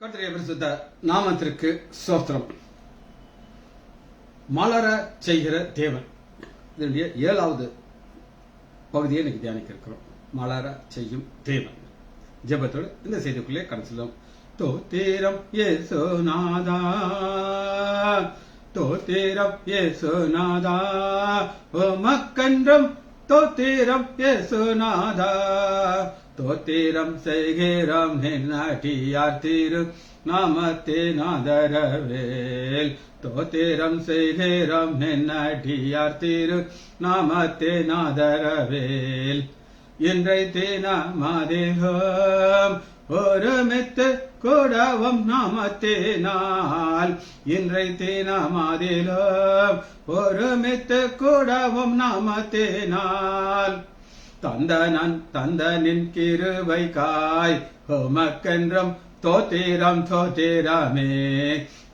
கர்த்தருடைய பரிசுத்த நாமத்திற்கு ஸ்தோத்திரம். மலர செய்கிற தேவன், இதனுடைய 7வது பகுதியை இன்னைக்கு தியானிக்க இருக்கிறோம். மலர செய்யும் தேவன். ஜெபத்தோடு இந்த செய்திக்குள்ளே கடந்துள்ளோம். தோத்திரம் இயேசுநாதா, தோத்திரம் இயேசுநாதா, உமக்கென்றும் தோத்திரம் இயேசுநாதா, தோத்திரம் செய்கிறோம் நின்னடியார் திரு நாமத்தின் ஆதரவேல், தோத்திரம் செய்கிறோம் நின்னடியார் திரு நாமத்தின் ஆதரவேல். இன்றை தினமதிகம் ஒருமித்து கூடவும் நாமத்தினால், இன்றை தினமதிலும் ஒருமித்து கூடவும் நாமத்தினால், தந்தனின் கிருபைக்காய் உமக்கென்றும் தோத்திரம் தோத்திரமே,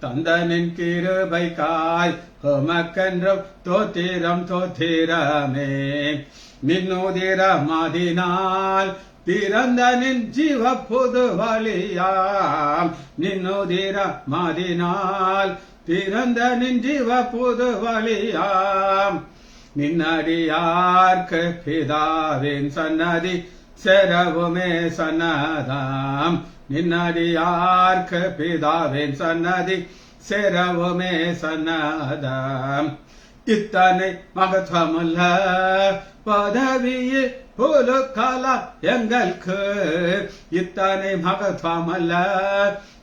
தந்தனின் கிருபைக்காய் உமக்கென்றும் தோத்திரம் தோத்திரமே. நின்னுதிரமதினால் பிறந்தனின் ஜீவ புது வழியாம், நின்னுதிரமதினால் பிறந்தனின் ஜீவ புது வழியாம். நின்னடியார்க்கு பிதாவின் சன்னதி செரவுமே சன்னதாம், நின்னடியார்க்கு பிதாவின் சன்னதி செரவுமே சன்னதாம். இத்தனை மகத்துவமுள்ள பதவியே புலுக்கலா எங்களுக்கு, இத்தனை மகத்துவமல்ல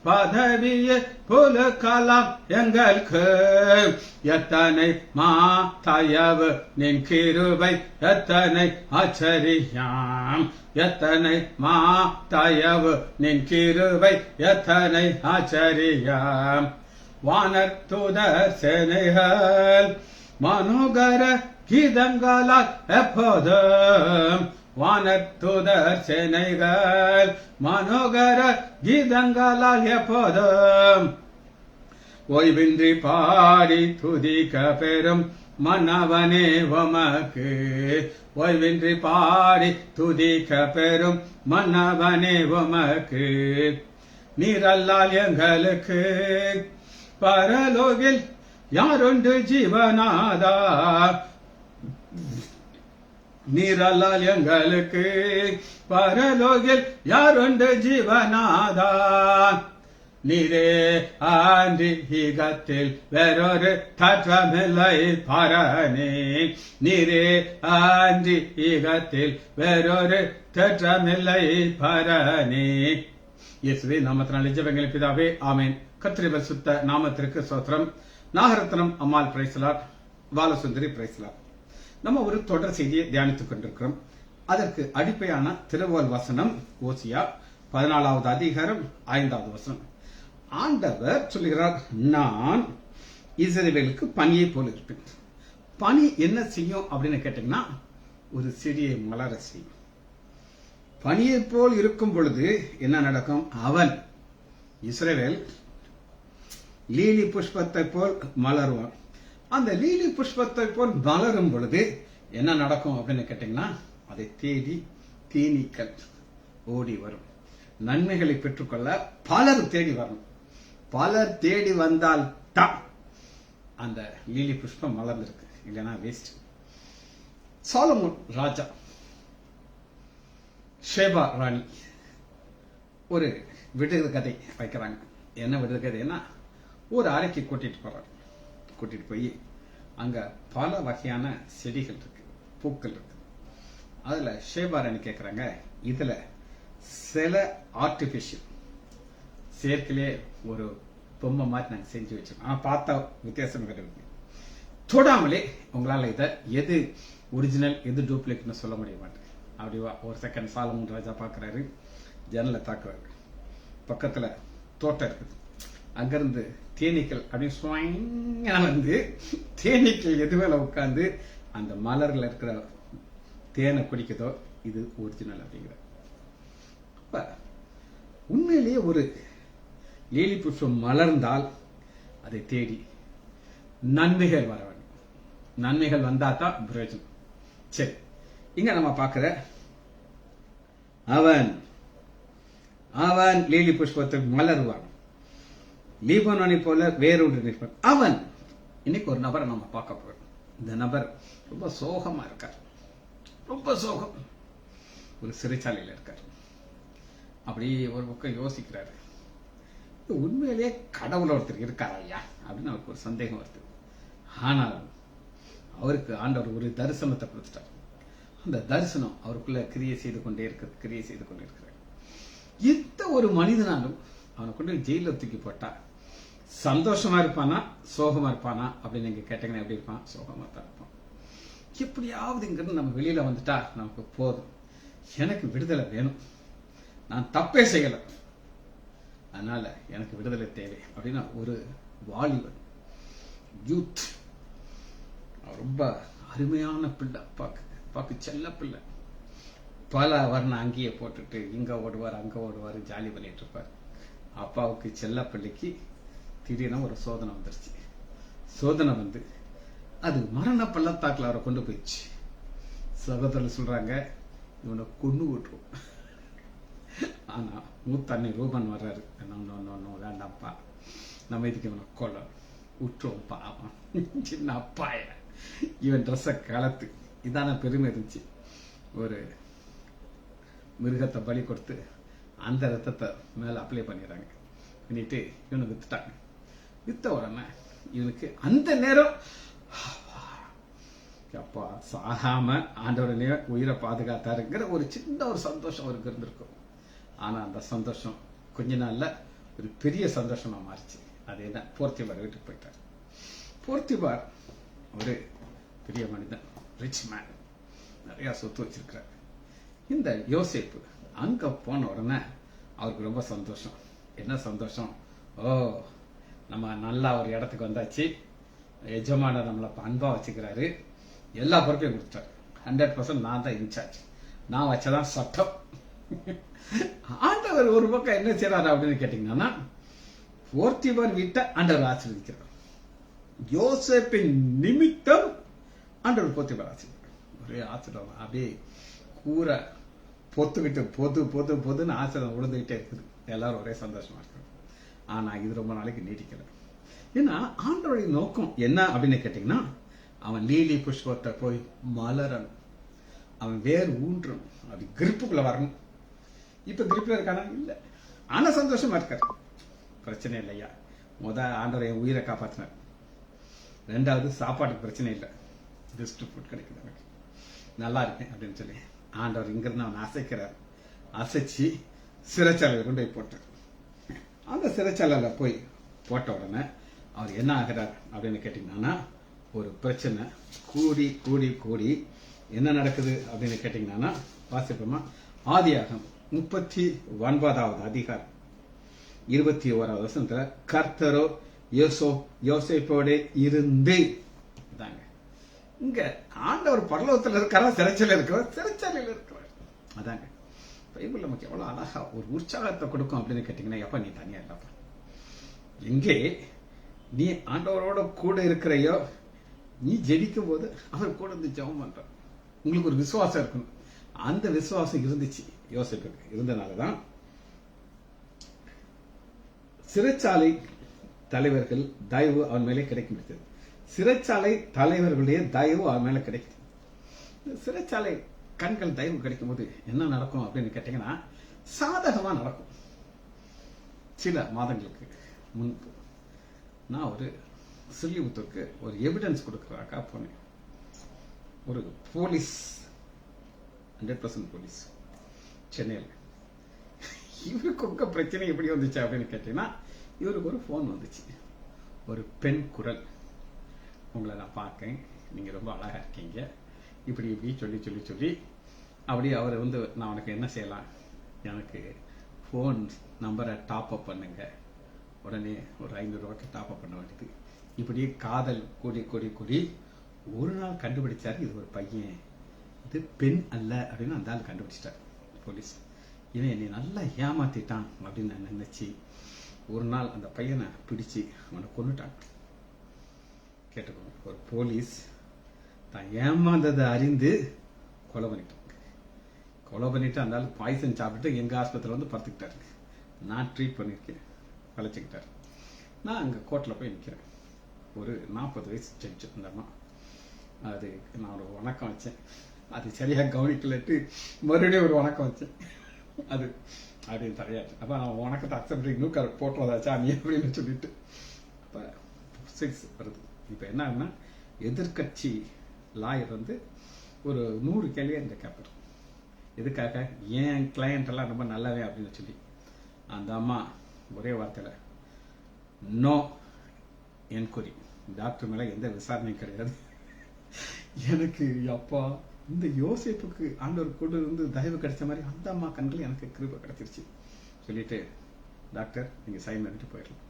பதவியே புலுக்கலாம் எங்களுக்கு. எத்தனை தயவு நின் கிருபை எத்தனை ஆச்சரியம், எத்தனை தயவு நின் கிருபை எத்தனை ஆச்சரியம். வானர் தூதர் சேனைகள் மனோகர கீதங்களால் எப்போதும், வானத்துதர் சேனைகள் மனோகர கீதங்களால் எப்போதும் ஓய்வின்றி பாடி துதிக்க பெறும் மன்னவனே உமக்கு, ஓய்வின்றி பாடி துதிக்க பெறும் மன்னவனே உமக்கு. நீரல்லால் எங்களுக்கு பரலோகில் யாருண்டு ஜீவனாதா, நீரல்லால் எங்களுக்கு பரலோகில் யாருண்டு ஜீவனாதா. நீரே ஆண்டி ஈகத்தில் வேறொரு தற்றமில்லை பரணி, நீரே ஆண்டி ஈகத்தில் வேறொரு தற்றமில்லை பரணி. இயேசுவே நாமத்தினாலே ஜெபங்கள் பிதாவே, ஆமேன். கர்த்தருடைய பரிசுத்த நாமத்திற்கு ஸ்தோத்திரம். நாகரத்னம் அம்மாள் பிரைஸ்லார், பாலசுந்தரி பிரைஸ்லார். நம்ம ஒரு தொடர் செய்தியை தியானித்துக் கொண்டிருக்கிறோம். அதற்கு அடிப்படையான திருவல் வசனம் ஓசியா 14வது அதிகாரம் 5வது வசனம். ஆண்டவர் சொல்லுகிறார், நான் இஸ்ரவேலுக்கு பனியை போல் இருப்பேன். பனி என்ன செய்யும் அப்படின்னு கேட்டீங்கன்னா, ஒரு செடியை மலர செய்யும். பனியை போல் இருக்கும் பொழுது என்ன நடக்கும்? அவன் இஸ்ரவேல் லீலி புஷ்பத்தை போல் மலருவான். அந்த லீலி புஷ்பத்தை போல் மலரும் பொழுது என்ன நடக்கும் அப்படின்னு கேட்டீங்கன்னா, அதை தேடி தேனீக்கள் ஓடி வரும். நன்மைகளை பெற்றுக்கொள்ள பலர் தேடி வரணும். பலர் தேடி வந்தால் தான் அந்த லீலி புஷ்பம் மலர்ந்திருக்கு, இல்லைன்னா வேஸ்ட். சாலமோன் ராஜா ஷேபா ராணி ஒரு விடுதலை கதை வைக்கிறாங்க. என்ன விடுதலை கதைன்னா, ஒரு அறைக்கு கூட்டிட்டு போய் அங்க பல வகையான செடிகள் இருக்கு, பூக்கள் இருக்கு. அதுல ஷேபாராணி கேட்கிறாங்க, இதுல சில ஆர்டிபிஷியல் செயற்கையிலே ஒரு பொம்மை மாதிரி நாங்க செஞ்சு வச்சிருக்கோம், ஆனா பார்த்தா வித்தியாசம் இருக்கு, தொடாமலே உங்களால இதை எது ஒரிஜினல் எது டூப்ளிகேட்னு சொல்ல முடிய மாட்டேன். அப்படிவா ஒரு செகண்ட் சாலமோன் ராஜா பாக்குறாரு, ஜன்னலை தாக்குறாரு. பக்கத்துல தோட்டம் இருக்குது, அங்கிருந்து தேனீக்கள் அப்படின்னு வந்து தேனீக்கள் எது மேல உட்கார்ந்து அந்த மலர்ல இருக்கிற தேனை குடிக்குதோ இது ஒரிஜினல் அப்படிங்கிற. உண்மையிலேயே ஒரு லீலி புஷ்பம் மலர்ந்தால் அதை தேடி நன்மைகள் வர வேண்டும். நன்மைகள் வந்தா தான் பிரயோஜனம். சரி, இங்க நம்ம பார்க்கிற அவன் லீலி புஷ்பத்தை மலருவான். லீபனோனை போல வேறொன்று நிற்பான். அவன் இன்னைக்கு ஒரு நபரை நம்ம பார்க்க போறோம். இந்த நபர் ரொம்ப சோகமா இருக்கார். ரொம்ப சோகம். ஒரு சிறைச்சாலையில் இருக்கார். அப்படி ஒரு பக்கம் யோசிக்கிறாரு, உண்மையிலேயே கடவுள் ஒருத்தர் இருக்காரா ஐயா அப்படின்னு அவருக்கு ஒரு சந்தேகம் வருது. ஆனால் அவருக்கு ஆண்டவர் ஒரு தரிசனத்தை கொடுத்துட்டார். அந்த தரிசனம் அவருக்குள்ள கிரியை செய்து கொண்டே இருக்கிறார். எந்த ஒரு மனிதனாலும் அவனை கொண்டு ஜெயில தூக்கி போட்டா சந்தோஷமா இருப்பானா சோகமா இருப்பானா அப்படின்னு நீங்க கேட்டீங்கன்னா எப்படி இருப்பான்? சோகமா தான் இருப்பான். எப்படியாவது இங்கிருந்து நம்ம வெளியில வந்துட்டா நமக்கு போதும், எனக்கு விடுதலை வேணும், நான் தப்பே செய்யல, அதனால எனக்கு விடுதலை தேவை அப்படின்னா ஒரு வாலிபன், யூத், ரொம்ப அருமையான பிள்ளை, அப்பாக்கு செல்ல பிள்ளை, பல வர்ண அங்கேயே போட்டுட்டு இங்க ஓடுவார் அங்க ஓடுவார், ஜாலி பண்ணிட்டு இருப்பார். அப்பாவுக்கு செல்ல பிள்ளைக்கு திடீர்னு ஒரு சோதனை வந்துருச்சு. சோதனை வந்து அது மரண பள்ளத்தாக்கில் அவரை கொண்டு போயிடுச்சு. சகோதரர் சொல்றாங்க, இவனை கொண்டு விட்டுரும். ஆனா மூத்தண்ணி ரூபன் வர்றாரு, வேண்டாம்ப்பா, நம்ம இதுக்கு இவனை கொல்ல விட்டுருவோம், பாவம் சின்ன அப்பாய, இவன் ட்ரெஸ்ஸை கலத்து, இதான பெருமை இருந்துச்சு. ஒரு மிருகத்தை பலி கொடுத்து அந்த ரத்தத்தை மேல அப்ளை பண்ணிடுறாங்க. பண்ணிட்டு இவனை வித்துட்டாங்க. வித்த உடனே இவனுக்கு அந்த நேரம் அப்பா சாகாம ஆண்டவரனே உயிரை பாதுகாத்தாருங்கிற ஒரு சின்ன ஒரு சந்தோஷம் அவருக்கு இருந்திருக்கும். ஆனா அந்த சந்தோஷம் கொஞ்ச நாள்ல ஒரு பெரிய சந்தோஷமா மாறிச்சு. அது என்ன? போர்த்திபார் வீட்டுக்கு போயிட்டார். போர்த்திபார் ஒரு பெரிய மனிதன், ரிச் மேன், நிறைய சொத்து வச்சிருக்கிறார். இந்த யோசேப்பு அங்க போன உடனே அவருக்கு ரொம்ப சந்தோஷம். என்ன சந்தோஷம்? ஓ, நம்ம நல்லா ஒரு இடத்துக்கு வந்தாச்சு, எஜமான நம்மளை அன்பா வச்சுக்கிறாரு, எல்லா பொறுப்பையும் கொடுத்துட்டாரு, 100% நான் தான் இன்சார்ஜ், நான் வச்சதான் சட்டம். ஆண்டவர் ஒரு பக்கம் என்ன செய்யறாரு அப்படின்னு கேட்டீங்கன்னா, போர்த்திபார் வீட்டை ஆண்டவர் ஆசீர்வதிக்கிறார். யோசேப்பின் நிமித்தம் ஆண்டவர் போர்த்திபார் ஆசீர்வதிக்கிறார். ஒரே ஆசீர்வாதம், அப்படியே கூரை பொத்துக்கிட்டு பொதுன்னு ஆசீர்வாதம் விழுந்துகிட்டே இருக்குது. எல்லாரும் ஒரே சந்தோஷமா இருக்கு. ஆனா இது ரொம்ப நாளைக்கு நீடிக்கல. ஏன்னா ஆண்டவருடைய நோக்கம் என்ன அப்படின்னு கேட்டீங்கன்னா, அவன் லீலி புஷ்பத்தை போய் மலரணும், அவன் வேறு ஊன்றணும், அது கிரிப்புக்குள்ள வரணும். இப்ப கிரிப்ல இருக்கானா? இல்ல. ஆனா சந்தோஷமா இருக்காரு, பிரச்சனை இல்லையா. ஆண்டவர் என் உயிரை காப்பாத்தினார். ரெண்டாவது, சாப்பாட்டுக்கு பிரச்சனை இல்லை, பெஸ்ட் ஃபுட் கிடைக்குது, எனக்கு நல்லா இருக்கேன் அப்படின்னு சொல்லி ஆண்டவர் இங்கிருந்து அவன் அசைக்கிறார். அசைச்சு சிறைச்சாலையில கொண்டு போய் போட்டார். அந்த சிறைச்சாலையில போய் போட்ட உடனே அவர் என்ன ஆகிறார் அப்படின்னு கேட்டீங்கன்னா, ஒரு பிரச்சனை கூடி கூடி கூடி என்ன நடக்குது அப்படின்னு கேட்டீங்கன்னா, வாசிப்போமா? ஆதியாகமம் 39வது அதிகாரம் 21வது வசனத்துல, கர்த்தரோ யோசேப்போட இருந்து தாங்க. இங்க ஆண்டவர் பரலோகத்துல இருக்கிறா, சிறைச்சாலையில் இருக்கிறார், சிறைச்சாலையில் இருக்கிறார். அதாங்க பைபிள் நமக்கு எவ்வளவு அழகா ஒரு உற்சாகத்தை கொடுக்கும் அப்படின்னு கேட்டீங்கன்னா, எப்ப நீ தனியா இல்லப்பா, எங்கே நீ ஆண்டவரோட கூட இருக்கிறையோ, நீ ஜெபிக்கும் போது அவர் கூட இருந்து ஜெபம் பண்ற, உங்களுக்கு ஒரு விசுவாசம் இருக்கணும். அந்த விசுவாசம் இருந்துச்சு யோசேப்புக்கு. இருந்தனாலதான் சிறைச்சாலை தலைவர்கள் தயவு அவன் மேலே கிடைக்க முடியாது. சிறைச்சாலை தலைவர்களுடைய தயவு அவன் மேல கிடைக்குது. சிறைச்சாலை கண்கள் தயவு கிடைக்கும் போது என்ன நடக்கும் அப்படின்னு கேட்டீங்கன்னா, சாதகமா நடக்கும். சில மாதங்களுக்கு முன்பு நான் ஒரு சில்லிபுத்தூருக்கு ஒரு எவிடன்ஸ் கொடுக்கறாக்கா போனேன். ஒரு போலீஸ், 100% போலீஸ் சென்னையில். இவருக்கு உங்க பிரச்சனை எப்படி வந்துச்சு அப்படின்னு கேட்டீங்கன்னா, இவருக்கு ஒரு போன் வந்துச்சு, ஒரு பெண் குரல், உங்களை நான் பார்க்கேன், நீங்க ரொம்ப அழகா இருக்கீங்க, இப்படி இப்படி சொல்லி சொல்லி சொல்லி அப்படி அவர் வந்து, நான் உனக்கு என்ன செய்யலாம், எனக்கு ஃபோன் நம்பரை டாப் அப் பண்ணுங்க, உடனே ஒரு 500 ரூபாய்க்கு டாப் அப் பண்ண வேண்டியது. இப்படியே காதல் கூடி கூடி கூடி ஒரு நாள் கண்டுபிடிச்சாரு, இது ஒரு பையன், இது பெண் அல்ல அப்படின்னு அந்த ஆள் கண்டுபிடிச்சிட்டார் போலீஸ். இவன் என்னை நல்லா ஏமாத்திட்டான் அப்படின்னு நான் நினைச்சு ஒரு நாள் அந்த பையனை பிடிச்சு அவனை கொன்னுட்டாங்க. கேட்டுக்கோங்க, ஒரு போலீஸ் தான் ஏமாந்ததை அறிந்து கொலை பண்ணிட்டாங்க. கொலை பண்ணிட்டு அந்த ஆள் பாய்சன் சாப்பிட்டு எங்க ஆஸ்பத்திரியில் வந்து படுத்துக்கிட்டாரு. நான் ட்ரீட் பண்ணிருக்கேன், பழச்சிக்கிட்டாரு. நான் அங்கே கோர்ட்டில் போய் நிற்கிறேன். ஒரு 40 வயசு ஜட்ஜு அந்த அம்மா. அது நான் ஒரு வணக்கம் வச்சேன். அது சரியாக கவனிக்கலட்டு மறுபடியும் ஒரு வணக்கம் வச்சேன். அது அப்படின்னு தெரியாது. அப்போ நான் வணக்கத்தை அக்செப்ட் பண்ணி போட்டுறதாச்சா நீ அப்படின்னு சொல்லிட்டு அப்போ 6 வருது. இப்போ என்னன்னா எதிர்கட்சி லாயர் ஒரு 100 கேள்வியை இந்த கேட்பார். எதுக்காக? ஏன் கிளையண்ட் எல்லாம் ரொம்ப நல்லவே அப்படின்னு சொல்லி. அந்த அம்மா ஒரே வார்த்தையில் நோ என்கொயரி, டாக்டர் மேல எந்த விசாரணையும் கிடையாது. எனக்கு அப்பா இந்த யோசிப்புக்கு ஆண்டவர் கொண்டு இருந்து தயவு கிடைச்ச மாதிரி அந்த அம்மா கண்கள் எனக்கு கிருபை கிடைச்சிருச்சு சொல்லிட்டு, டாக்டர் நீங்க சைன் பண்ணிட்டு போயிடலாம்.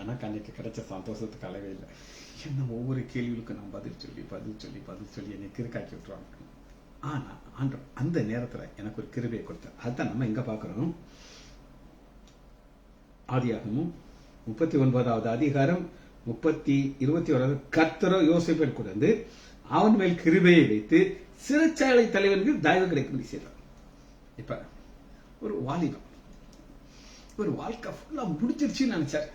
எனக்கு அன்னைக்கு கிடைச்ச சந்தோஷத்துக்கு அளவே இல்லை. என்ன ஒவ்வொரு கேள்விகளுக்கும் நான் பதில் சொல்லி என்னை கிறுக்காக்கி விட்டுருவாங்க. ஆனா ஆண்டவர் அந்த நேரத்துல எனக்கு ஒரு கிருபையை கொடுத்தார். அதுதான் நம்ம எங்க பாக்குறோம். ஆதியாகமும் 39வது அதிகாரம் 21 கர்த்தரோ யோசேப்பை கொண்டு அவன் மேல் கிருபையை வைத்து சிறைச்சாலை தலைவனுக்கு தயவு கிடைக்கும்படி செய்தார். இப்ப ஒரு வாலிபம், ஒரு வாழ்க்கை ஃபுல்லா முடிச்சிருச்சுன்னு நினைச்சார்.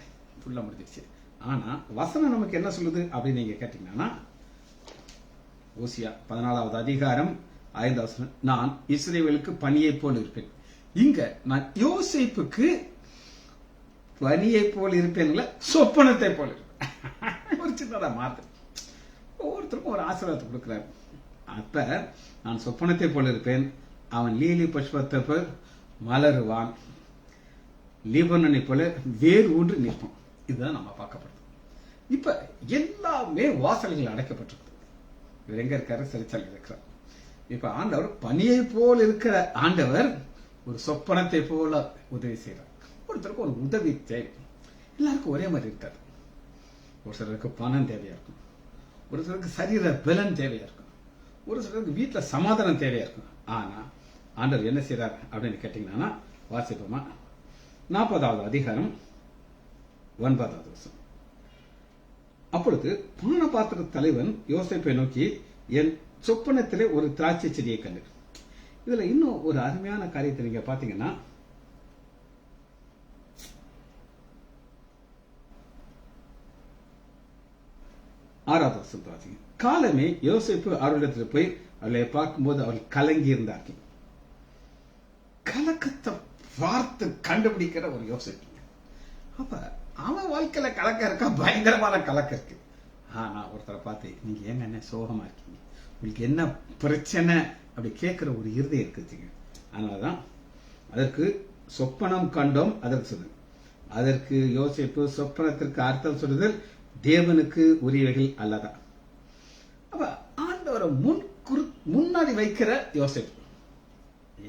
ஃபுல்லா முடிஞ்சிருச்சு. ஆனா வசனம் நமக்கு என்ன சொல்லுது அப்படின்னு நீங்க கேட்டீங்கன்னா, ஓசியா 14வது அதிகாரம் 5வது வசனம், நான் இஸ்ரவேலுக்கு பனியை போல் இருப்பேன். இங்க நான் யோசேப்புக்கு பனியை போல் இருப்பேன்ல, சொப்பனத்தை போல் இருப்பேன். ஒரு சின்னதா மாத்து. ஒவ்வொருத்தருக்கும் ஒரு ஆசீர்வாதத்தை கொடுக்கிறார். அப்ப நான் சொப்பனத்தை போல் இருப்பேன், அவன் லீலி புஷ்பத்தை போல் மலருவான், லீபனனை போல வேறு ஊன்று நிற்பான். இதுதான் நம்ம பார்க்கப்படுது. இப்ப எல்லாமே வாசல்கள் அடைக்கப்பட்டிருக்கு. இவர் எங்க இருக்காரு? சிறைச்சாலை இருக்கிறார். இப்ப ஆண்டவர் பனியை போல் இருக்கிற ஆண்டவர் ஒரு சொப்பனத்தை போல உதவி செய்யறார். ஒருத்தருக்கு ஒரு உதவி தேவை. எல்லாருக்கும் ஒரே மாதிரி இருக்காது. ஒரு சிலருக்கு பணம் தேவையா இருக்கும், ஒரு சிலருக்கு சரீர பலன் தேவையா இருக்கும், ஒரு சிலருக்கு வீட்டுல சமாதானம் தேவையா இருக்கும். ஆனா ஆண்டவர் என்ன செய்யறார் அப்படின்னு கேட்டீங்கன்னா, வாசிப்போமா 40வது அதிகாரம் 9வது வசனம். அப்பொழுது பான பாத்திர தலைவன் யோசேப்பை நோக்கி, என் சொப்பனத்திலே ஒரு திராட்சை செடியை கண்டு. இதுல இன்னும் ஒரு அருமையான காரியத்தை நீங்க பாத்தீங்கன்னா, 6வது வசனத்தை வாசிங்க. காலமே யோசேப்பு அவர்களிடத்தில் போய் அவர்களை பார்க்கும்போது அவர்கள் கலங்கி இருந்தார்கள். கலக்கத்தை பார்த்து கண்டுபிடிக்கிற ஒரு யோசேப்பு. அப்ப அவன் வாழ்க்கையில கலக்க இருக்கா, பயங்கரமான கலக்க இருக்கு. ஆனா ஒருத்தரை பார்த்து, நீங்க ஏங்க என்ன சோகமா இருக்கீங்க, உங்களுக்கு என்ன பிரச்சனை அப்படி கேட்கிற ஒரு இருதயம் இருக்குங்க. அதனாலதான் அதற்கு சொப்பனம் கண்டோம் அதற்கு சொல்லுது. அதற்கு யோசேப்பு சொப்பனத்திற்கு அர்த்தம் சொல்லுதல் தேவனுக்கு உரியவைகள் அல்லதா. அப்ப ஆண்டவரை முன்னாடி வைக்கிற யோசேப்பு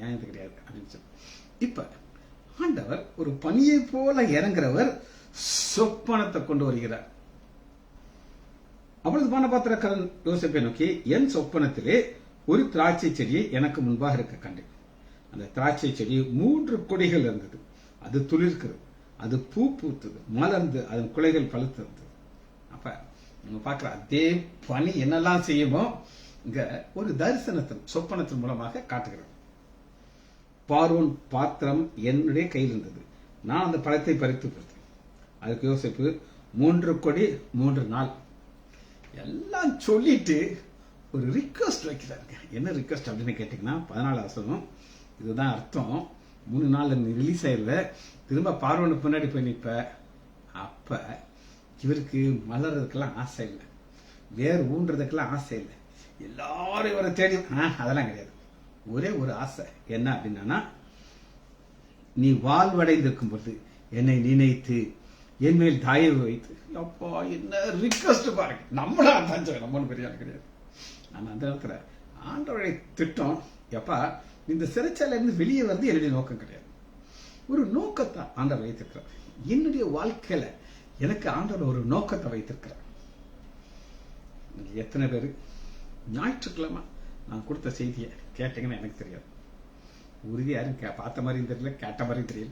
ஏன் இது கிடையாது அப்படின்னு சொல்லி. இப்ப ஆண்டவர் ஒரு பனியை போல இறங்குறவர் சொப்பனத்தை கொண்டு வருகிறார். அப்பொழுது பானபாத்திரக்காரன் யோசேப்பை நோக்கி, என் சொப்பனத்திலே ஒரு திராட்சை செடியை எனக்கு முன்பாக இருக்க கண்டேன். அந்த திராட்சை செடி 3 கொடிகள் இருந்தது. அது துளிர்க்கிறது, அது பூ பூத்தது, மலர்ந்து அதன் குலைகள் பழுத்திருந்தது. அப்ப நம்ம பார்க்கிற அதே பனி என்னெல்லாம் செய்யுமோ இங்க ஒரு தரிசனத்தின் சொப்பனத்தின் மூலமாக காட்டுகிறது. பார்வோன் பாத்திரம் என்னுடைய கையில் இருந்தது, நான் அந்த பழத்தை பறித்து கொடுத்தேன். அதுக்கு யோசேப்பு 3 கொடி 3 நாள் எல்லாம் சொல்லிட்டு ஒரு ரிக்வெஸ்ட் வைக்கிறாருங்க. என்ன ரிக்வெஸ்ட் அப்படின்னு கேட்டீங்கன்னா, 14 வசனம் இதுதான் அர்த்தம். 3 நாள் ரிலீஸ் ஆயிருவ, திரும்ப பார்வனுக்கு முன்னாடி போய் நிற்ப. அப்ப இவருக்கு மலர்றதுக்கெல்லாம் ஆசை இல்லை, வேறு ஊன்றதுக்கெல்லாம் ஆசை இல்லை, எல்லாரும் இவரை தேடி அதெல்லாம் கிடையாது. ஒரே ஒரு ஆசை என்ன அப்படின்னா, நீ வாழ்வடைந்திருக்கும் போது என்னை நினைத்து என் மேல் தயவு வைத்து. அப்பா என்ன ரிக்வெஸ்ட் பாருங்க. நம்மளா தான் நம்ம பெரியாள் கிடையாது. ஆனா அந்த நேரத்துல ஆண்டவருடைய திட்டம், எப்பா இந்த சிறைச்சாலையில இருந்து வெளியே வந்து என்னுடைய நோக்கம் கிடையாது. ஒரு நோக்கத்தை ஆண்டவர் வைத்திருக்கிறார். என்னுடைய வாழ்க்கையில எனக்கு ஆண்டவர் ஒரு நோக்கத்தை வைத்திருக்கிறார். எத்தனை பேரு ஞாயிற்றுக்கிழமை நான் கொடுத்த செய்தியை கேட்டீங்கன்னு எனக்கு தெரியாது. உறுதியா பார்த்த மாதிரியும் தெரியல, கேட்ட மாதிரியும் தெரியல.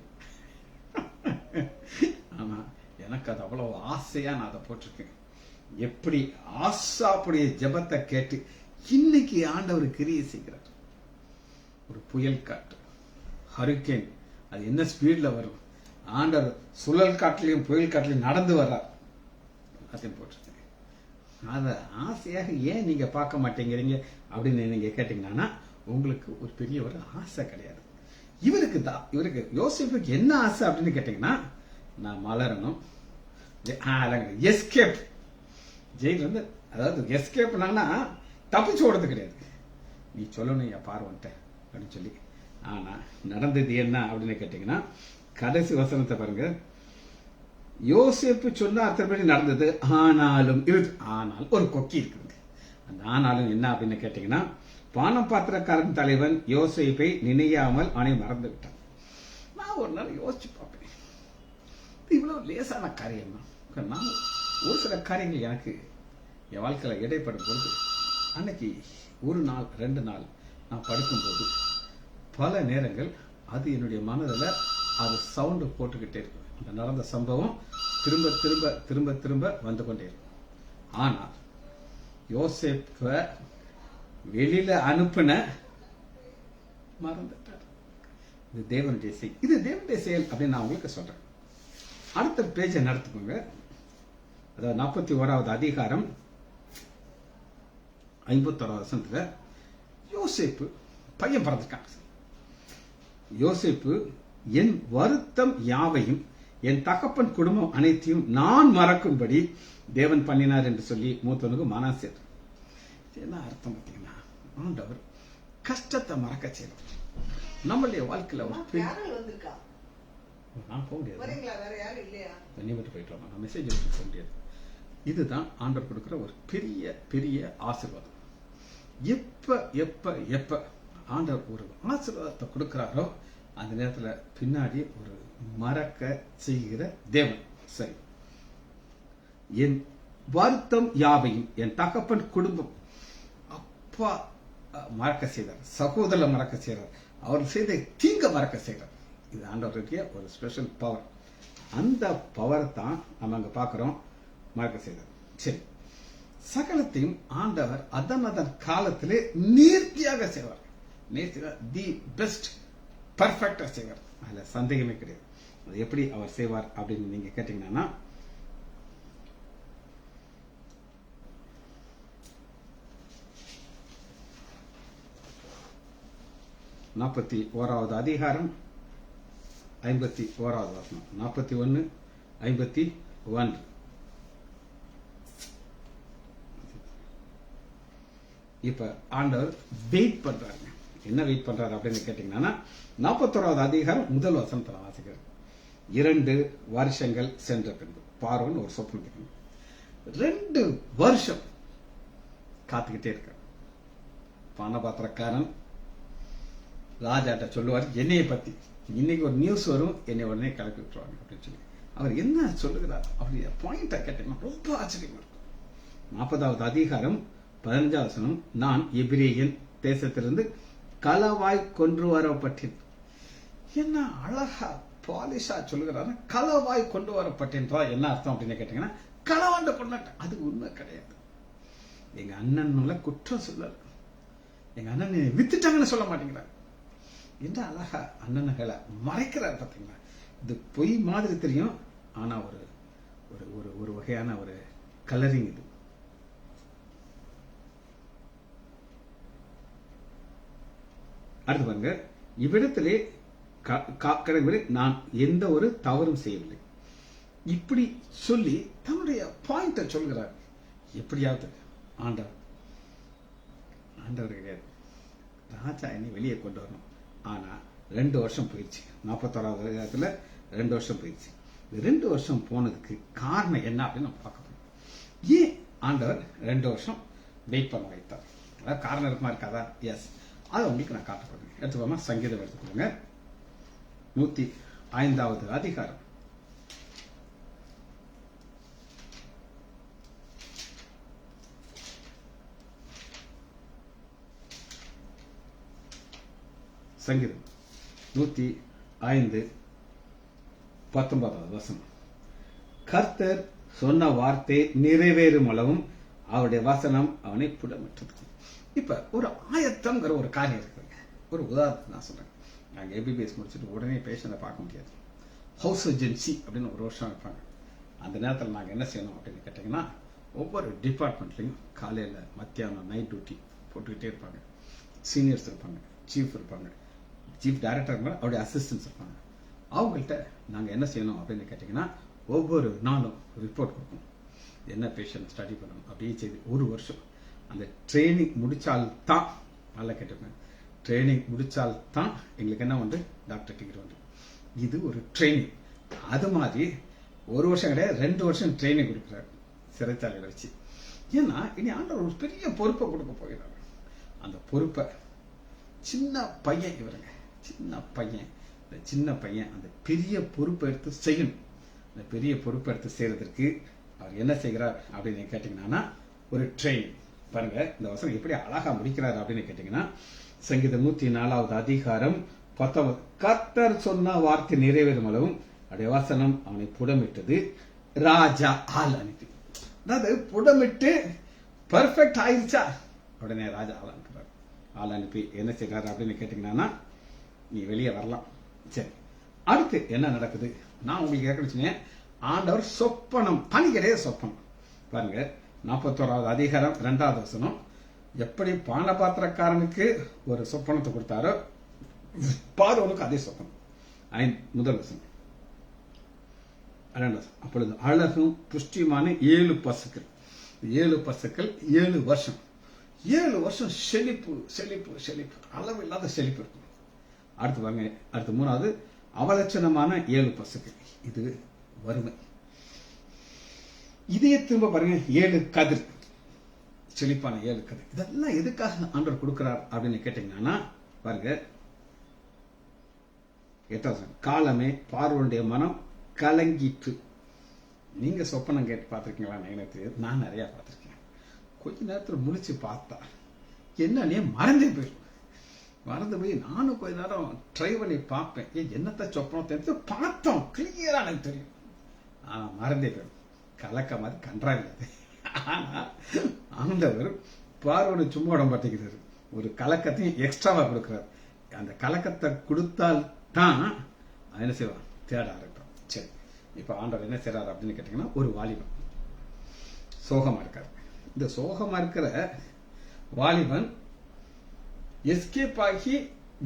ஆனா எனக்கு அது அவ்வளவு ஆசையா நான் அதை போட்டிருக்கேன். எப்படி ஆசாப்புடைய ஜெபத்தை கேட்டு இன்னைக்கு ஆண்டவர் கிரியை செய்கிறார். ஒரு புயல் காற்று, ஹரிக்கேன், அது என்ன ஸ்பீட்ல வரும், ஆண்டவர் சுழல் காட்டிலையும் புயல் காட்டிலையும் நடந்து வர்றார். அதையும் போட்டிருக்கேன். அதை ஆசையாக ஏன் நீங்க பார்க்க மாட்டேங்கிறீங்க அப்படின்னு நீங்க கேட்டீங்கன்னா, உங்களுக்கு ஒரு பெரிய ஒரு ஆசை கிடையாது. இவருக்கு யோசிப்புக்கு என்ன ஆசை அப்படின்னு கேட்டீங்கன்னா, நான் மலரணும், எஸ்கேப் ஜெயில இருந்து, அதாவது எஸ்கேப்னா தப்பிச்சு ஓடுறது கிடையாது. நீ சொல்லணும் என் பார்வன்ட்ட அப்படின்னு சொல்லி. ஆனா நடந்தது என்ன அப்படின்னு கேட்டீங்கன்னா, கடைசி வசனத்தை பாருங்க. யோசேப்பு சொன்ன அத்தனை நடந்தது. ஆனாலும் ஒரு கொக்கி இருக்குங்க. அந்த ஆனாலும் என்ன அப்படின்னு கேட்டீங்கன்னா, பானபாத்திரக்காரன் தலைவன் யோசேப்பை நினையாமல் அவனை மறந்து விட்டான். நான் ஒரு நாள் யோசிச்சு பார்ப்பேன், இவ்வளவு லேசான காரியம் தான். நான் ஒரு சில காரியங்கள் எனக்கு என் வாழ்க்கையில இடைப்படும் பொழுது, அன்னைக்கு ஒரு நாள் 2 நாள் நான் படுக்கும்போது பல நேரங்கள் அது என்னுடைய மனதில் அது சவுண்டு போட்டுக்கிட்டே இருக்கும். அந்த நடந்த சம்பவம் திரும்ப திரும்ப திரும்ப திரும்ப வந்து கொண்டே இருக்கும். ஆனால் யோசேப்பை வெளியில அனுப்பின மறந்துட்டார். இது தேவனுடைய செயல். இது தேவனுடைய செயல் அப்படின்னு நான் உங்களுக்கு சொல்றேன். அடுத்த பேஜை நடத்துக்கோங்க. அதாவது 41வது அதிகாரம் 51வது வசனத்துல யோசேப்பு பையன் பிறந்திருக்கான். யோசேப்பு என் வருத்தம் யாவையும் என் தகப்பன் குடும்பம் அனைத்தையும் நான் மறக்கும்படி தேவன் பண்ணினார் என்று சொல்லி மூத்தவனுக்கு மனாசேர். என்ன அர்த்தம் பார்த்தீங்கன்னா, ஆண்டவர் கஷ்டத்தை மறக்க செய்யணும். நம்மளுடைய வாழ்க்கையில நான் போக முடியாது, போயிட்டு வரலாம், நான் மெசேஜ் எடுத்து போக முடியாது. இதுதான் ஆண்டவர் கொடுக்கிற ஒரு பெரிய பெரிய ஆசீர்வாதம். எப்ப எப்ப எப்ப ஆண்டவர் ஒரு ஆசீர்வாதத்தை கொடுக்கிறாரோ அந்த நேரத்துல பின்னாடி ஒரு மறக்க செய்கிற தேவன். சரி, என் வருத்தம் யாவையும் என் தகப்பன் குடும்பம் அப்பா மறக்க செய்தார், சகோதரர் மறக்க செய்தார், அவர் செய்த தீங்க மறக்க செய்தார். இது ஆண்டவருடைய ஒரு ஸ்பெஷல் பவர். அந்த பவர் தான் நம்ம அங்க பாக்குறோம், மறக்க செய்தார். சரி, சகலத்தையும் ஆண்டவர் அதன் காலத்திலே நேர்த்தியாக செய்வார். நேர்த்தியாக தி பெஸ்ட் பர்ஃபெக்டா செய்வார். அதுல சந்தேகமே கிடையாது. அது எப்படி அவர் செய்வார் அப்படின்னு நீங்க கேட்டீங்கன்னா, நாற்பத்தி 1வது அதிகாரம் 51வது வசனம். 41, 51. இப்ப ஆண்டவர் வெயிட் பண்றாருங்க. என்ன வெயிட் பண்றாரு அப்படின்னு கேட்டீங்கன்னா, 41வது அதிகாரம் 1 வசனத்தை வாசிக்கிறார். 2 வருஷங்கள் சென்ற பின்பு பார்வன் ஒரு சொப்பனத்துக்கு 2 வருஷம் காத்துக்கிட்டே இருக்க. பானபாத்திரக்காரன் ராஜாட்ட சொல்லுவார், என்னைய பத்தி இன்னைக்கு ஒரு நியூஸ் வரும், என்னை உடனே கிளப்பி விட்டுருவாங்க அப்படின்னு சொல்லி. அவர் என்ன சொல்லுகிறார் அப்படிய பாயிண்டா கேட்டீங்கன்னா ரொம்ப ஆச்சரியமா இருக்கும். 40வது அதிகாரம் 15வது வசனம். நான் எபிரேயன் தேசத்திலிருந்து களவாய் கொண்டு வரப்பட்டேன். என்ன அழகா பாலிஷா சொல்லுகிறாரு, களவாய் கொண்டு வரப்பட்டேன்றா என்ன அர்த்தம் அப்படின்னு கேட்டீங்கன்னா, களவாண்ட கொண்டாட்ட. அது உண்மை கிடையாது. எங்க அண்ணன் குற்றம் சொல்லல, எங்க அண்ணன் வித்துட்டாங்கன்னு சொல்ல மாட்டேங்கிறார். என்ன அழகா அண்ணன்களை மறைக்கிறார் பார்த்தீங்களா. இது பொய் மாதிரி தெரியும், ஆனா ஒரு ஒரு ஒரு வகையான ஒரு கலரிங். இது அடுத்து பாருங்க, இவ்விடத்திலே நான் எந்த ஒரு தவறும் செய்யவில்லை இப்படி சொல்லி தன்னுடைய பாயிண்ட சொல்கிறார். எப்படியாவது ஆண்டவர் கிடையாது, ராஜா என்னை வெளியே கொண்டு வரணும். ஆனா 2 வருஷம் போயிடுச்சு. 41வது அதிகாரத்துல 2 வருஷம் போயிடுச்சு. 2 வருஷம் போனதுக்கு காரணம் என்ன அப்படின்னு நம்ம பார்க்க போறோம். ஏன் ஆண்டவர் 2 வருஷம் வெயிட் பண்ண வைத்தார்? அதாவது காரணம் இருக்குமா இருக்காதா? எஸ், அதை உங்களுக்கு நான் காட்டப்படுறேன். எடுத்துக்கோமா, சங்கீதம் எடுத்துக்கோங்க. 105வது அதிகாரம். சங்கீதம் 105, 19வது வசனம். கர்த்தர் சொன்ன வார்த்தை நிறைவேறும் அளவும் அவருடைய வசனம் அவனை புடமிட்டது. இப்ப ஒரு ஆயத்தம்ங்கிற ஒரு காரியம் இருக்குங்க. ஒரு உதாரணத்தை நான் சொல்றேன். நாங்கள் எம்பிபிஎஸ் முடிச்சுட்டு உடனே பேஷண்ட்டை பார்க்க முடியாது. ஹவுஸ் ஏஜென்சி அப்படின்னு ஒரு வருஷம் வைப்பாங்க. அந்த நேரத்தில் நாங்கள் என்ன செய்யணும் அப்படின்னு கேட்டிங்கன்னா, ஒவ்வொரு டிபார்ட்மெண்ட்லையும் காலையில் மத்தியானம் நைட் டியூட்டி போட்டுக்கிட்டே இருப்பாங்க. சீனியர்ஸ் இருப்பாங்க, சீஃப் இருப்பாங்க, சீஃப் டைரக்டர் அவருடைய அசிஸ்டன்ஸ் இருப்பாங்க. அவங்கள்ட்ட நாங்கள் என்ன செய்யணும் அப்படின்னு கேட்டிங்கன்னா, ஒவ்வொரு நாளும் ரிப்போர்ட் கொடுக்கணும். என்ன பேஷண்ட் ஸ்டடி பண்ணணும் அப்படியே செய்து ஒரு வருஷம் அந்த ட்ரைனிங் முடிச்சால்தான், நல்லா கேட்டுப்பேன், ட்ரைனிங் முடிச்சால்தான் எங்களுக்கு என்ன வந்து டாக்டர் டிகிரி வந்து. இது ஒரு ட்ரைனிங். அது மாதிரி ஒரு வருஷம் கிடையாது, 2 வருஷம் ட்ரைனிங் கொடுக்குறாரு சிறைச்சாலையில் வச்சு. ஏன்னா இனி ஆண்டவர் ஒரு பெரிய பொறுப்பை கொடுக்க போகிறார். அந்த பொறுப்பை சின்ன பையன் இவருங்க, சின்ன பையன், இந்த சின்ன பையன் அந்த பெரிய பொறுப்பை எடுத்து செய்யணும். அந்த பெரிய பொறுப்பை எடுத்து செய்யறதற்கு அவர் என்ன செய்கிறார் அப்படின்னு கேட்டீங்கன்னா, ஒரு ட்ரெயின். பாருங்க இந்த வசனம் எப்படி அழகா முடிக்கிறார் அப்படின்னு கேட்டீங்கன்னா, சங்கீதம் 104வது அதிகாரம் 19, கர்த்தர் சொன்ன வார்த்தை நிறைவேறும் அளவும் அவருடைய வசனம் அவனை புடமிட்டது, ராஜா ஆள் அனுப்பி. அதாவது புடமிட்டு பர்ஃபெக்ட் ஆயிடுச்சா, உடனே ராஜா ஆள் அனுப்புறாரு. ஆள் அனுப்பி என்ன செய்யறாரு அப்படின்னு கேட்டீங்கன்னா, நீ வெளியே வரலாம். சரி, அடுத்து என்ன நடக்குது? நான் உங்களுக்கு கேட்கணுச்சுங்க, ஆண்டவர் சொப்பனம், தனி கிடையாது சொப்பனம். பாருங்க 41வது அதிகாரம் 2வது வசனம், எப்படி பானபாத்திரக்காரனுக்கு ஒரு சொப்பனத்தை கொடுத்தாரோ பார்வோனுக்கு அதே சொப்பனம். முதல் வசனம், அப்பொழுது அழகும் புஷ்டியுமான 7 பசுக்கள், 7 பசுக்கள் 7 வருஷம், 7 வருஷம் செழிப்பு செழிப்பு செழிப்பு, அளவு இல்லாத செழிப்பு இருக்கும். அடுத்து வாங்க, அடுத்து 3வது அவலட்சணமான 7 பசுக்கள், இது வறுமை. இதே திரும்ப பாருங்க 7 கதிர், செழிப்பான 7 கதிர். இதெல்லாம் எதுக்காக ஆண்டவர் கொடுக்கிறார் அப்படின்னு கேட்டீங்கன்னா, பாருங்க 8வது, காலமே பார்வோனுடைய மனம் கலங்கிட்டு. நீங்க சொப்பனம் கேட்டு பார்த்திருக்கீங்களா? நான் நிறைய பார்த்திருக்கேன். கொஞ்ச நேரத்தில் முடிச்சு பார்த்தா என்னன்னே மறந்தே போயிடும். மறந்து போய் நானும் கொஞ்ச நேரம் ட்ரை பண்ணி பார்ப்பேன், என்னத்த சொப்பனம் தெரிஞ்சு பார்த்தோம், கிளியரா எனக்கு தெரியும், ஆனா மறந்தே போயிடும். கலக்க மாதிரி கன்றாவியாது. ஆனா ஆண்டவர் பார்வனை சும்மா விட மாட்டேங்கிறாரு, ஒரு கலக்கத்தையும் எக்ஸ்ட்ராவா கொடுக்கிறார். அந்த கலக்கத்தை கொடுத்தால் தான் என்ன செய்வான், தேட ஆரம்பிப்பான். சரி, இப்ப ஆண்டவர் என்ன செய்யறாரு அப்படின்னு கேட்டீங்கன்னா, ஒரு வாலிபன் சோகமா இருக்காரு. இந்த சோகமா இருக்கிற வாலிபன் எஸ்கேப் ஆகி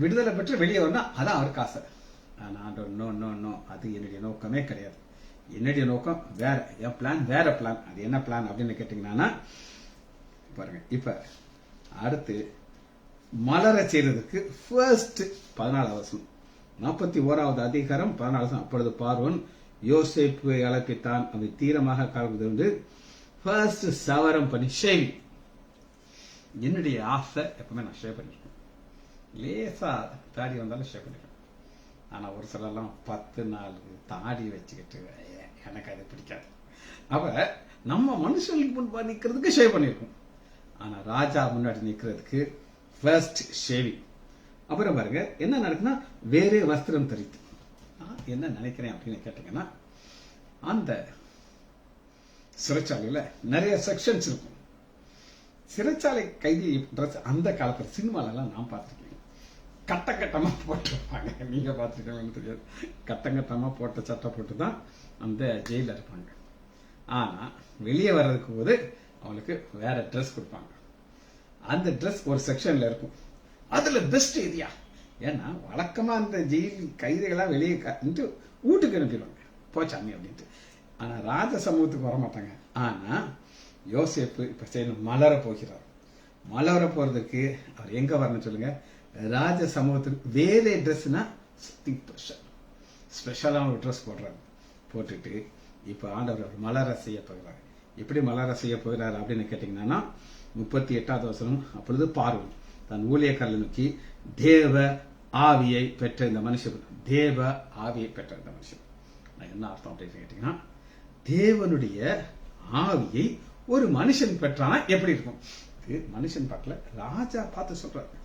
விடுதலை பெற்று வெளியே வரணும், அதான் அவருக்கு ஆசை. ஆனா ஆண்டவர் நோ நோ நோ, அது என்னுடைய நோக்கமே கிடையாது. என்னுடைய நோக்கம் வேற, என் பிளான் வேற பிளான். அது என்ன பிளான் அப்படின்னு கேட்டீங்கன்னா, பாருங்க இப்ப அடுத்து மலர செய்யறதுக்கு ஃபர்ஸ்ட் 14வது வசனம், 41வது அதிகாரம் 14வது வசனம், அப்பொழுது பார்வோன் யோசேப்பை அழைப்பித்தான், அதை தீரமாக காண்பது வந்து ஃபர்ஸ்ட் சவரம் பண்ணி ஷேவ். என்னுடைய ஆசை எப்பவுமே நான் ஷேவ் பண்ணிருக்கேன், லேசா தாடி வந்தாலும் ஷேவ் பண்ணிருக்கேன். ஆனா ஒரு சிலர்லாம் 10 நாள் தாடி வச்சுக்கிட்டு எனக்கு அது பிடிக்காது. அப்ப நம்ம மனுஷங்களுக்கு முன்பாக நிக்கிறதுக்கு ஷேவ் பண்ணிருக்கோம், ஆனா ராஜா முன்னாடி நிக்கிறதுக்கு ஃபர்ஸ்ட் ஷேவிங். அப்புறம் பாருங்க என்ன நடக்குன்னா, வேறே வஸ்திரம் தரித்து. நான் என்ன நினைக்கிறேன் அப்படின்னு கேட்டீங்கன்னா, அந்த சிறைச்சாலையில நிறைய செக்ஷன்ஸ் இருக்கும். சிறைச்சாலை கைதி ட்ரெஸ் அந்த காலத்துல சினிமால எல்லாம் நான் பார்த்திருக்கேன், கட்டமா போட்டிருப்பாங்க. நீங்க பார்த்திருக்கீங்கன்னு தெரியாது, கட்டமா போட்ட சட்டை போட்டு தான் அந்த ஜெயில இருப்பாங்க. ஆனா வெளியே வர்றதுக்கு போது அவங்களுக்கு வேற ட்ரெஸ் கொடுப்பாங்க. அந்த ட்ரெஸ் ஒரு செக்ஷன்ல இருக்கும், அதுல பெஸ்ட் ஏரியா. ஏன்னா வழக்கமா அந்த ஜெயில் கைதிகளா வெளியே வீட்டுக்கு அனுப்பிடுவாங்க, போச்சாமி அப்படின்ட்டு. ஆனா ராஜ சமூகத்துக்கு வர மாட்டாங்க. ஆனா யோசேப்பு இப்ப செய்யணும், மலர போகிறார். மலர போறதுக்கு அவர் எங்க வரணும்னு சொல்லுங்க, ராஜ சமூகத்துக்கு. வேற ட்ரெஸ்னா ஸ்பெஷலான ஒரு ட்ரெஸ் போடுறாரு. போட்டுட்டு இப்ப ஆண்டவர் மலர செய்ய போகிறார். எப்படி மலர செய்ய போகிறார் அப்படின்னு கேட்டீங்கன்னா, 38வது வசனம், அப்பொழுது பார்வோன் தன் ஊழியக்காரரை நோக்கி, தேவ ஆவியை பெற்ற இந்த மனுஷன், தேவ ஆவியை பெற்ற இந்த மனுஷன் என்ன அர்த்தம் அப்படின்னு கேட்டீங்கன்னா, தேவனுடைய ஆவியை ஒரு மனுஷன் பெற்றானா எப்படி இருக்கும்? இது மனுஷன் பார்க்கல, ராஜா பார்த்து சொல்றாரு,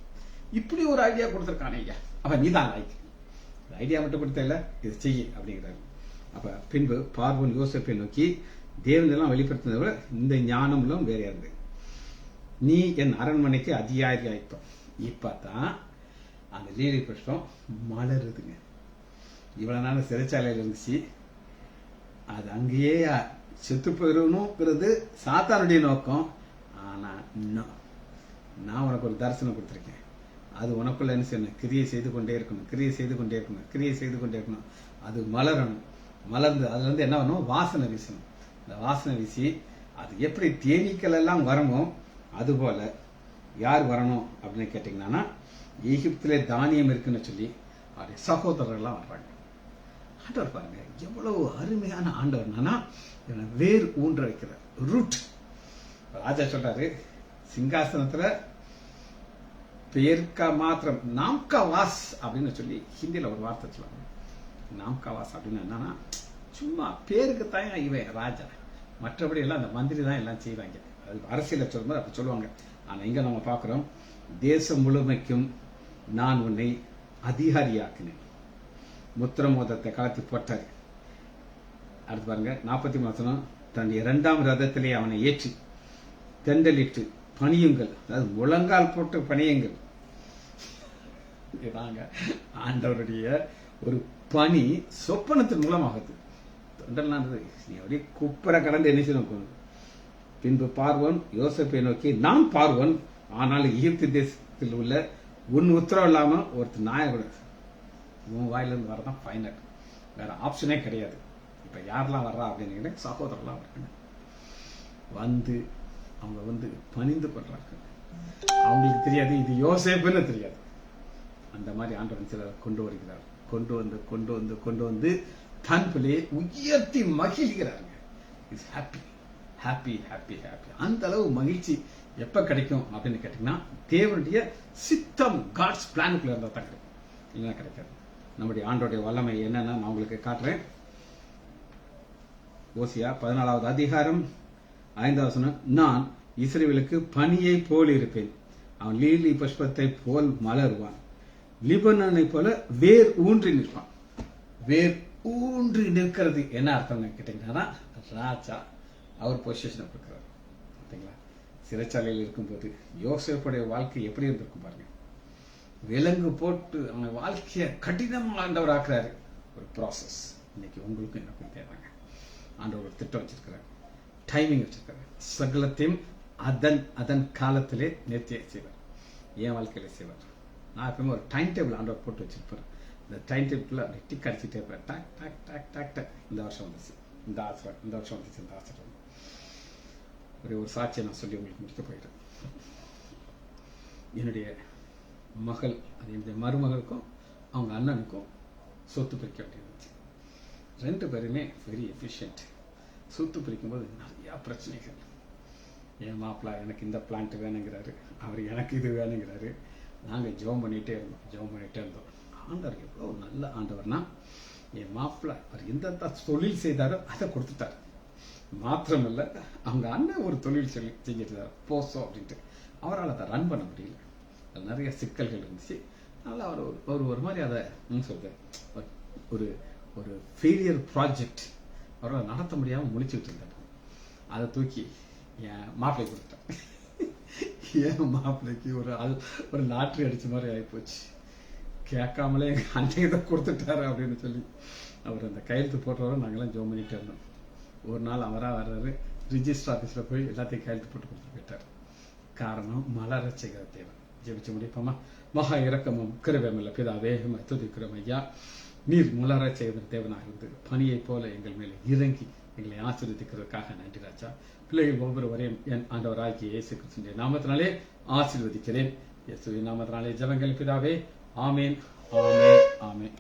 இப்படி ஒரு ஐடியா கொடுத்திருக்கானே ஐயா, அவன் நீதான் லைக் ஐடியா மட்டும் கொடுத்தல, இதை செய்ய அப்படிங்கிறாரு. அப்ப பின்பு பார்வோன் யோசேப்பை நோக்கி, தேவன் எல்லாம் வெளிப்படுத்தினதை இந்த ஞானம்லாம் வேற இருந்து, நீ என் அரண்மனைக்கு அதிகாரி ஆயிட்டோம். இப்பதான் அந்த லீலை பிரச்சனம் மலருதுங்க. இவ்வளவு நாள் சிறைச்சாலையில் இருந்துச்சு. அது அங்கேயே செத்து போயிடணுங்கிறது சாத்தானுடைய நோக்கம். ஆனா இன்னும் நான் உனக்கு ஒரு தரிசனம் கொடுத்துருக்கேன். அது உனக்குள்ள என்ன செய்யணும்? கிரியை செய்து கொண்டே இருக்கணும், கிரியை செய்து கொண்டே இருக்கணும், கிரியை செய்து கொண்டே இருக்கணும். அது மலரணும். மலர்ந்து அதுல இருந்து என்ன வரணும்? வாசனை வீசணும். இந்த வாசனை வீசி அது எப்படி தேனீக்கள் எல்லாம் வரமோ அதுபோல யார் வரணும் அப்படின்னு கேட்டீங்கன்னா, எகிப்திலே தானியம் இருக்குன்னு சொல்லி அவருடைய சகோதரர்கள்லாம் வர்றாங்க. ஆண்டவர் பாருங்க எவ்வளவு அருமையான ஆண்டவர்னா, வேர் ஊன்ற வைக்கிறார். ரூட். ராஜா சொல்றாரு, சிங்காசனத்துல பேர்க்கா மாத்திரம் நாம்கா வாஸ் அப்படின்னு சொல்லி ஹிந்தியில ஒரு வார்த்தை சொல்லுவாங்க. நாம்கா வாஸ் அப்படின்னு என்னன்னா, சும்மா பேருக்கு தான் இவன் ராஜா, மற்றபடி எல்லாம் அந்த மந்திரி தான் எல்லாம் செய்வாங்க. அது அரசியல சொல்லும்போது அப்படி சொல்லுவாங்க. ஆனா இங்க நம்ம பாக்குறோம், தேசம் முழுமைக்கும் நான் உன்னை அதிகாரியாக்கினேன். முத்திரமோதத்தை கலத்தி போட்டார். அடுத்து பாருங்க 43 தன்னுடைய 2ஆம் ரதத்திலே அவனை ஏற்றி தெண்டலிட்டு பணியுங்கள், அதாவது முழங்கால் போட்டு பணியுங்கள். இதாங்க ஆண்டவருடைய ஒரு பணி சொப்பனத்தின் மூலமாகுது. தொண்டல்னானது நீ அப்படியே குப்பரை கடந்து என்ன செய்யணும். பின்பு பார்வோன் யோசேப்பை நோக்கி, நான் பார்வோன், ஆனால் எகிப்து தேசத்தில் உள்ள உன் உத்தரவு இல்லாம ஒருத்தர் நாயக்கூடாது. உன் வாயிலிருந்து வரதான் ஃபைனல், வேற ஆப்ஷனே கிடையாது. இப்ப யாரெல்லாம் வர்றா அப்படின்னு சகோதரர்லாம் வர்றாங்க. வந்து அவங்க வந்து பணிந்து கொள்றாங்க. அவங்களுக்கு தெரியாது இது யோசேப்புன்னு தெரியாது. அந்த மாதிரி ஆண்டவன் சிலர் கொண்டு வருகிறார். கொண்டு வந்து கொண்டு வந்து கொண்டு வந்து தன் பிள்ளையை உயர்த்தி மகிழ்கிறாங்க. Is happy happy happy happy. அந்த அளவு மகிழ்ச்சி எப்ப கிடைக்கும் அப்படின்னு கேட்டீங்கன்னா, தேவனுடைய சித்தம் காட்ஸ் பிளானுக்குள்ள இருந்தா தான் கிடைக்கும், இல்லைன்னா கிடைக்காது. நம்முடைய ஆண்டோடைய வல்லமை என்னன்னா நான் உங்களுக்கு காட்டுறேன். ஓசியா 14வது அதிகாரம் 5வது வசனம், நான் இஸ்ரவேலுக்கு பனியை போல் இருப்பேன், அவன் லீலி புஷ்பத்தை போல் மலருவான், லிபனனை போல வேர் ஊன்றி நிற்பான். வேர் ஊன்றி நிற்கிறது என்ன அர்த்தம் கேட்டீங்கன்னா, ராஜா அவர் பொசிஷனை கொடுக்கிறார். பார்த்தீங்களா? சிறைச்சாலையில் இருக்கும்போது யோசேப்புடைய வாழ்க்கை எப்படி இருந்திருக்கும் பாருங்க. விலங்கு போட்டு அவங்க வாழ்க்கைய கடினமாண்டவர் ஆக்குறாரு. ஒரு ப்ராசஸ் இன்னைக்கு உங்களுக்கும் எனக்கும் தேவைங்க. ஆண்டவர் ஒரு திட்டம் வச்சிருக்கிறார், டைமிங் வச்சிருக்கிறார். சகலத்தையும் அதன் அதன் காலத்திலே நேர்த்தியை செய்வார். என் வாழ்க்கையில செய்வார். நான் எப்பவுமே ஒரு டைம் டேபிள் ஆண்டவர் போட்டு வச்சிருப்பேன். இந்த டைம் டேபிள் அப்படி டிக் அடிச்சுட்டே இருப்பேன். டாக் டாக் டாக் டாக் டாக். இந்த வருஷம் வந்துச்சு இந்த ஆசிரியர், இந்த வருஷம் வந்துச்சு இந்த ஆசிரியர். ஒரு சாட்சியை நான் சொல்லி உங்களுக்கு முடிக்க போயிட்டேன். என்னுடைய மகள், அது என்னுடைய மருமகளுக்கும் அவங்க அண்ணனுக்கும் சொத்து பிரிக்க வேண்டியிருந்துச்சு. 2 பேருமே வெரி எஃபிஷியன்ட். சொத்து பிரிக்கும்போது நிறைய பிரச்சனைகள். என் மாப்பிள்ளை எனக்கு இந்த பிளான்ட் வேணுங்கிறாரு, அவர் எனக்கு இது வேணுங்கிறாரு. நாங்கள் ஜெபம் பண்ணிட்டே இருந்தோம். ஆண்டவர் எவ்வளோ நல்ல ஆண்டவர்னா, என் மாப்பிள்ளை அவர் எந்த தொழில் செய்தாரோ அதை கொடுத்துட்டார். மாத்திரமல்ல, அவங்க அண்ணன் ஒரு தொழில் செஞ்சுட்டு இருந்தார், போசோ அப்படின்ட்டு. அவரால் அதை ரன் பண்ண முடியல, அது நிறைய சிக்கல்கள் இருந்துச்சு. அதனால அவர் ஒரு மாதிரி அதை சொல்றது ஒரு ஒரு ஃபெயிலியர் ப்ராஜெக்ட் அவரால் நடத்த முடியாமல் முழிச்சுக்கிட்டு இருந்தார். அதை தூக்கி என் மாப்பிள்ளை கொடுத்துட்டேன். என் மாப்பிள்ளைக்கு ஒரு லாட்ரி அடிச்ச மாதிரி ஆகிப்போச்சு. கேட்காமலே எங்கள் அன்னைக்கு தான் கொடுத்துட்டாரு அப்படின்னு சொல்லி அவர் அந்த கையெழுத்து போட்டவரை நாங்களாம் ஜோம் பண்ணிட்டு இருந்தோம். ஒரு நாள் அவராக வர்றாரு, ரிஜிஸ்டர் ஆஃபீஸில் போய் எல்லாத்தையும் கையெழுத்து போட்டு கொடுத்து போயிட்டார். காரணம் மலர செய்கிற தேவன். ஜெபிச்சு முடிப்போமா? மகா இரக்கமும் கிருபையுமுள்ள பிதாவே, துதிக்கிறோம் ஐயா. நீர் மலர செய்கிற தேவனாக இருந்து பனியை போல எங்கள் மேலே இறங்கி எங்களை ஆசீர்வதிக்கிறதுக்காக நன்றி ராஜா. பிள்ளைகள் ஒவ்வொருவரையும் என் ஆண்டவராகிய இயேசு கிறிஸ்துவின் நாமத்தினாலே ஆசீர்வதிக்கிறேன். இயேசுவின் நாமத்தினாலே ஜெபங்கள் பிதாவே. ஆமேன் ஆமேன் ஆமேன்.